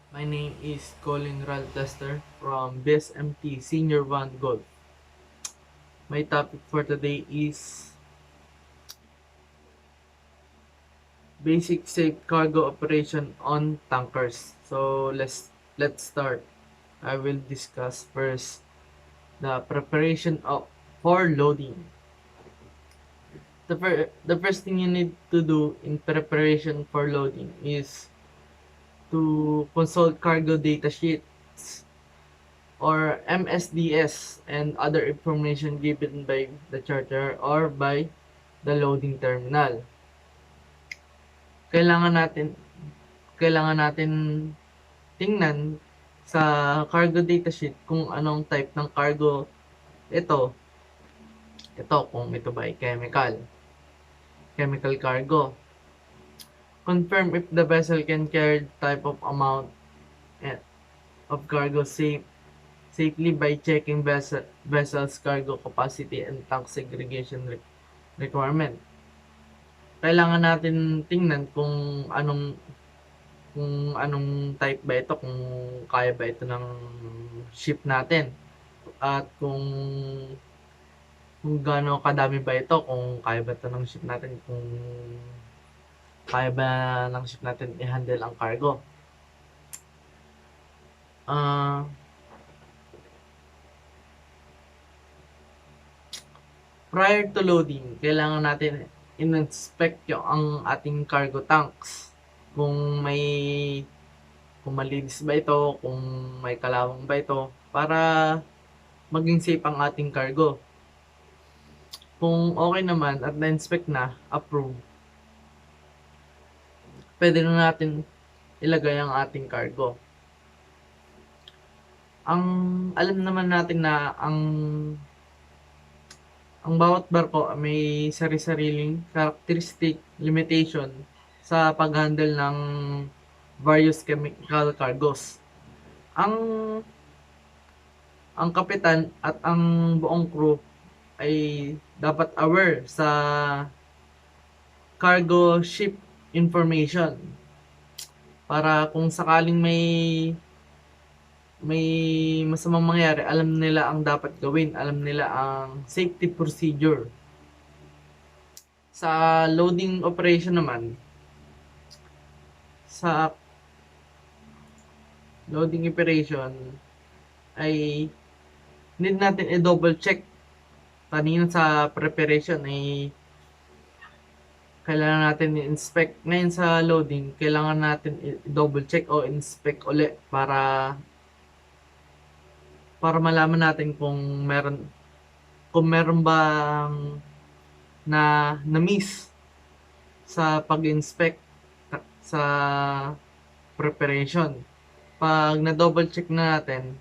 My name is Colin Raltester from BSMT Senior 1 Golf. My topic for today is basic safe cargo operation on tankers. So let's start. I will discuss first the preparation of for loading. The first thing you need to do in preparation for loading is to consult cargo data sheets or MSDS and other information given by the charter or by the loading terminal. Kailangan natin kailangan natin tingnan sa cargo data sheet kung anong type ng cargo ito. Ito kung ito ba ay chemical cargo. Confirm if the vessel can carry the type of amount eh, of cargo safely by checking vessel's cargo capacity and tank segregation requirement. Kailangan natin tingnan kung anong type ba ito, kung kaya ba ito ng ship natin at kung gaano kadami ba ito, kung kaya ba ito ng ship natin, kung kaya ba ng ship natin i-handle ang cargo. Ah, prior to loading, kailangan natin in-inspect ang ating cargo tanks. Kung may kung malinis ba ito, kung may kalawang ba ito, para maging safe ang ating cargo. Kung okay naman at na-inspect na, approve, pwede na natin ilagay ang ating cargo. Ang alam naman natin na ang bawat barko may sari-sariling characteristic limitation sa pag-handle ng various chemical cargos. Ang ang kapitan at ang buong crew ay dapat aware sa cargo ship information para kung sakaling may masamang mangyari, alam nila ang dapat gawin, alam nila ang safety procedure. Sa loading operation naman, sa loading operation ay need natin i-double check. Kanina sa preparation ay kailangan natin i-inspect. Ngayon sa loading, kailangan natin i-double check o inspect ulit para malaman natin kung meron bang na-miss sa pag-inspect sa preparation. Pag na-double check na natin,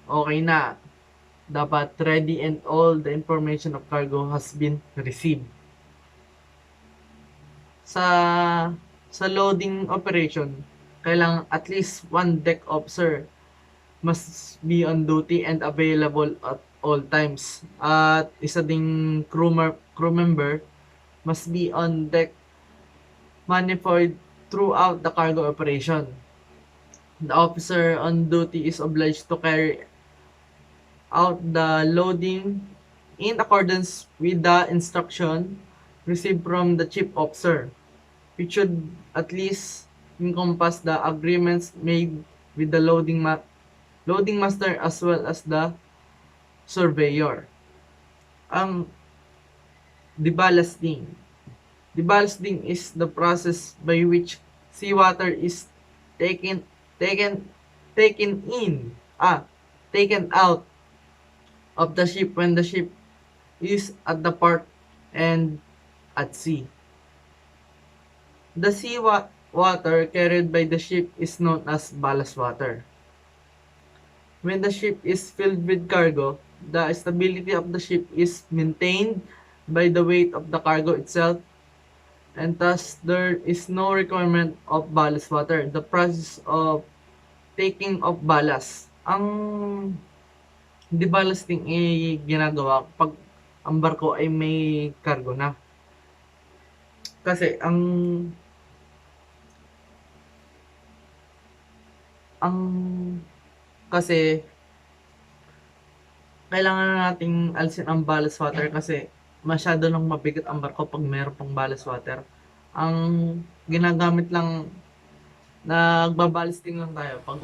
okay na. Dapat ready and all the information of cargo has been received. Sa sa loading operation, kailangan at least one deck officer must be on duty and available at all times. At isa ding crew member must be on deck manifold throughout the cargo operation. The officer on duty is obliged to carry out the loading in accordance with the instruction received from the chief officer, which should at least encompass the agreements made with the loading master as well as the surveyor. Ang deballasting. Deballasting is the process by which seawater is taken taken taken in taken out of the ship when the ship is at the port and at sea. The water carried by the ship is known as ballast water. When the ship is filled with cargo, the stability of the ship is maintained by the weight of the cargo itself, and thus there is no requirement of ballast water. The process of taking of ballast. Ang deballasting ay ginagawa pag ang barko ay may cargo na. Kasi Ang kasi kailangan na nating alisin ang ballast water kasi masyado ng mabigat ang barko 'pag meron pang ballast water. Ang ginagamit lang, nagba-ballasting lang tayo 'pag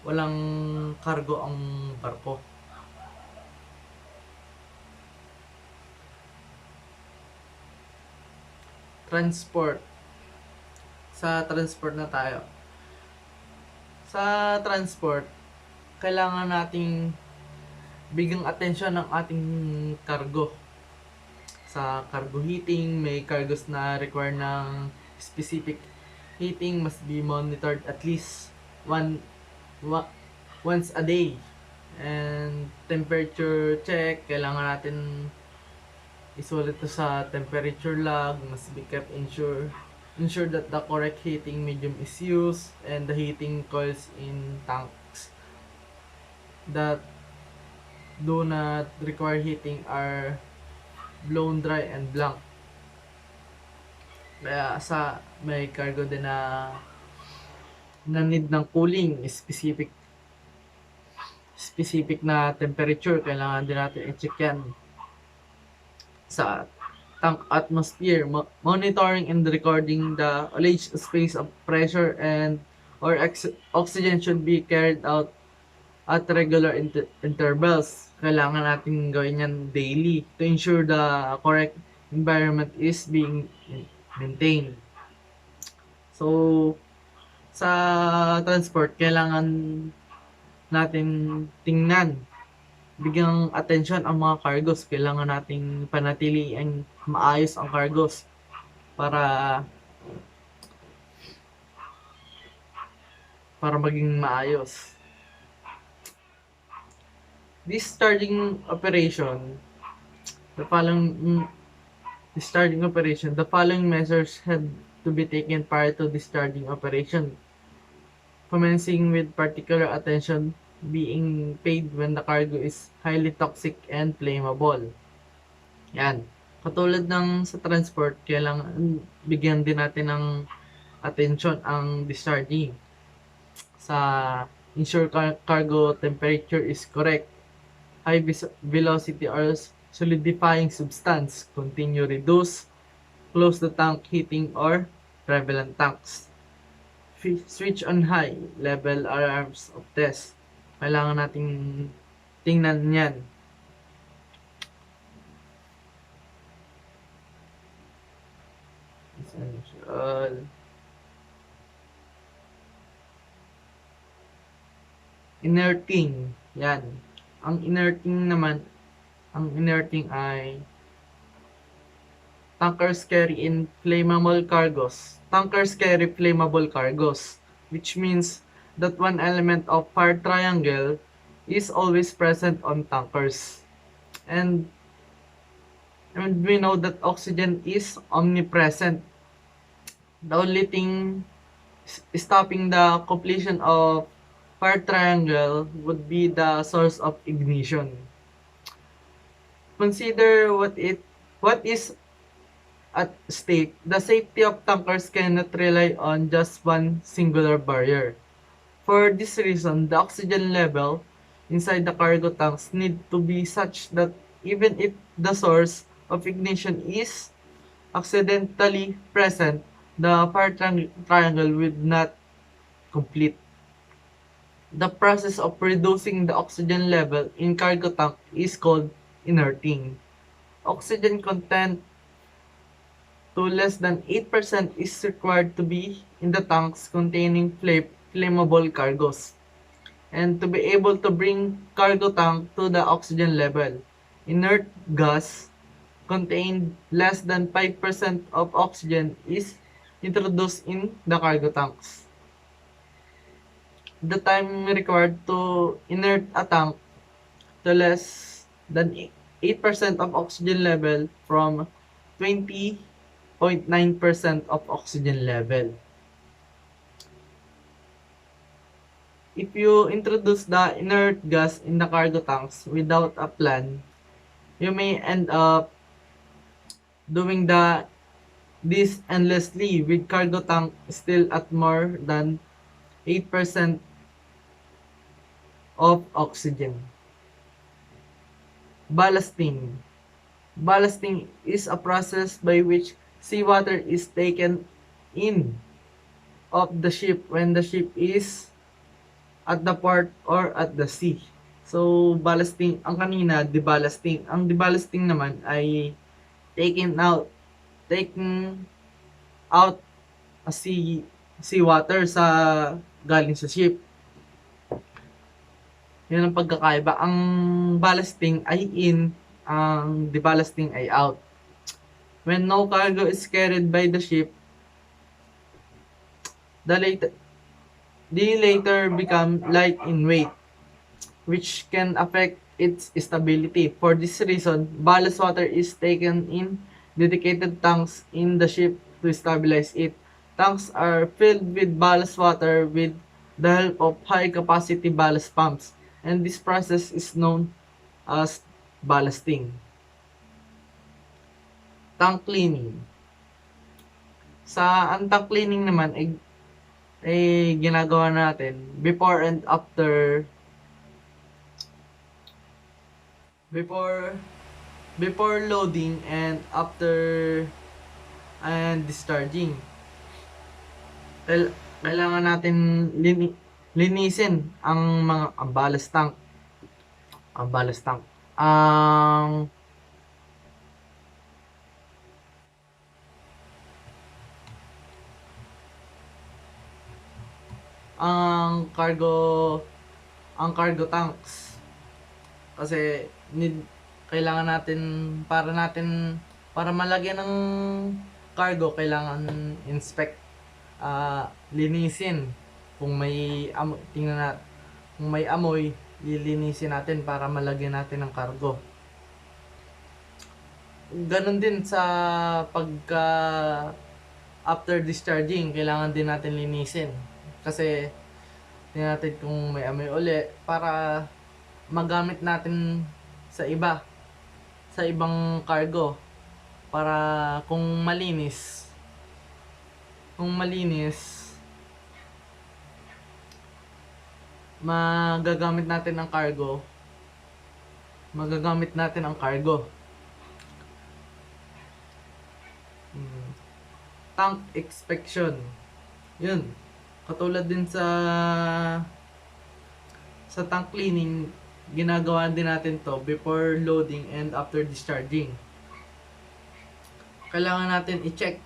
walang kargo ang barko. Transport, sa transport na tayo. Sa transport, kailangan nating bigyang atensyon ng ating kargo. Sa cargo heating, may cargos na require ng specific heating must be monitored at least one, wa- once a day. And temperature check, kailangan natin isulit to sa temperature log, must be kept ensure that the correct heating medium is used and the heating coils in tanks that do not require heating are blown dry and blank. Kaya sa may cargo din na need ng cooling, specific na temperature, kailangan din natin i-check yan sa tank atmosphere. Monitoring and recording the alleged space of pressure and or oxygen should be carried out at regular intervals. Kailangan natin gawin yan daily to ensure the correct environment is being maintained. So, sa transport, kailangan natin tingnan, bigyang atensyon ang mga cargos. Kailangan nating panatiliin maayos ang cargos para maging maayos. Discharging operation, the following the following measures had to be taken prior to discharging operation, commencing with particular attention being paid when the cargo is highly toxic and flammable. Yan. Katulad ng sa transport, kailangan bigyan din natin ng attention ang discharging. Sa ensure cargo temperature is correct. High velocity or solidifying substance. Continue reduce. Close the tank heating or prevalent tanks. Switch on high level alarms of test. Kailangan nating tingnan yan. Essential. Inerting. Yan. Ang inerting ay tankers carry flammable cargos, which means that one element of fire triangle is always present on tankers. And we know that oxygen is omnipresent. The only thing stopping the completion of fire triangle would be the source of ignition. Consider what is at stake. The safety of tankers cannot rely on just one singular barrier. For this reason, the oxygen level inside the cargo tanks need to be such that even if the source of ignition is accidentally present, the fire triangle will not complete. The process of reducing the oxygen level in cargo tank is called inerting. Oxygen content to less than 8% is required to be in the tanks containing flammable cargos. And to be able to bring cargo tank to the oxygen level, inert gas contained less than 5% of oxygen is introduced in the cargo tanks. The time required to inert a tank to less than 8% of oxygen level from 20.9% of oxygen level. If you introduce the inert gas in the cargo tanks without a plan, you may end up doing this endlessly with cargo tank still at more than 8% of oxygen. Ballasting. Ballasting is a process by which seawater is taken in of the ship when the ship is at the port or at the sea. So, ballasting, ang kanina, deballasting. Ang deballasting naman ay taking out a seawater sa galing sa ship. Yun ang pagkakaiba. Ang ballasting ay in, ang deballasting ay out. When no cargo is carried by the ship, the later, they later become light in weight, which can affect its stability. For this reason, ballast water is taken in dedicated tanks in the ship to stabilize it. Tanks are filled with ballast water with the help of high-capacity ballast pumps, and this process is known as ballasting. Tank cleaning. Ang tank cleaning naman ay ginagawa natin before before loading and after and discharging. Kailangan natin linisin ang ballast tank. Ang ballast tank. Ang cargo tanks. Kasi kailangan natin para malagyan ng cargo, kailangan inspect, linisin. Kung may kung may amoy, lilinisin natin para malagyan natin ng cargo. Ganon din sa after discharging, kailangan din natin linisin. Kasi tingnan natin kung may amoy uli para magamit natin sa ibang cargo, para kung malinis magagamit natin ang cargo. Tank inspection. Yun, katulad din sa tank cleaning, ginagawa din natin to before loading and after discharging. Kailangan natin i-check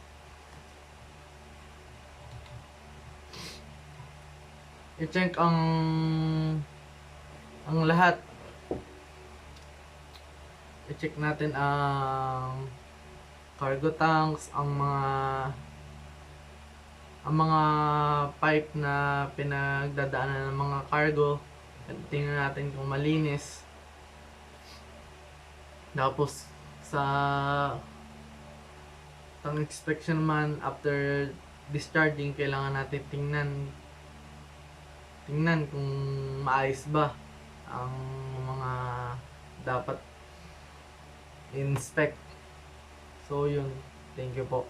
ang lahat. I-check natin ang cargo tanks, ang mga pipe na pinagdadaanan ng mga cargo. Tingnan natin kung malinis. Tapos sa tank inspection naman, after discharging, kailangan natin tingnan kung maayos ba ang mga dapat inspect. So yun, thank you po.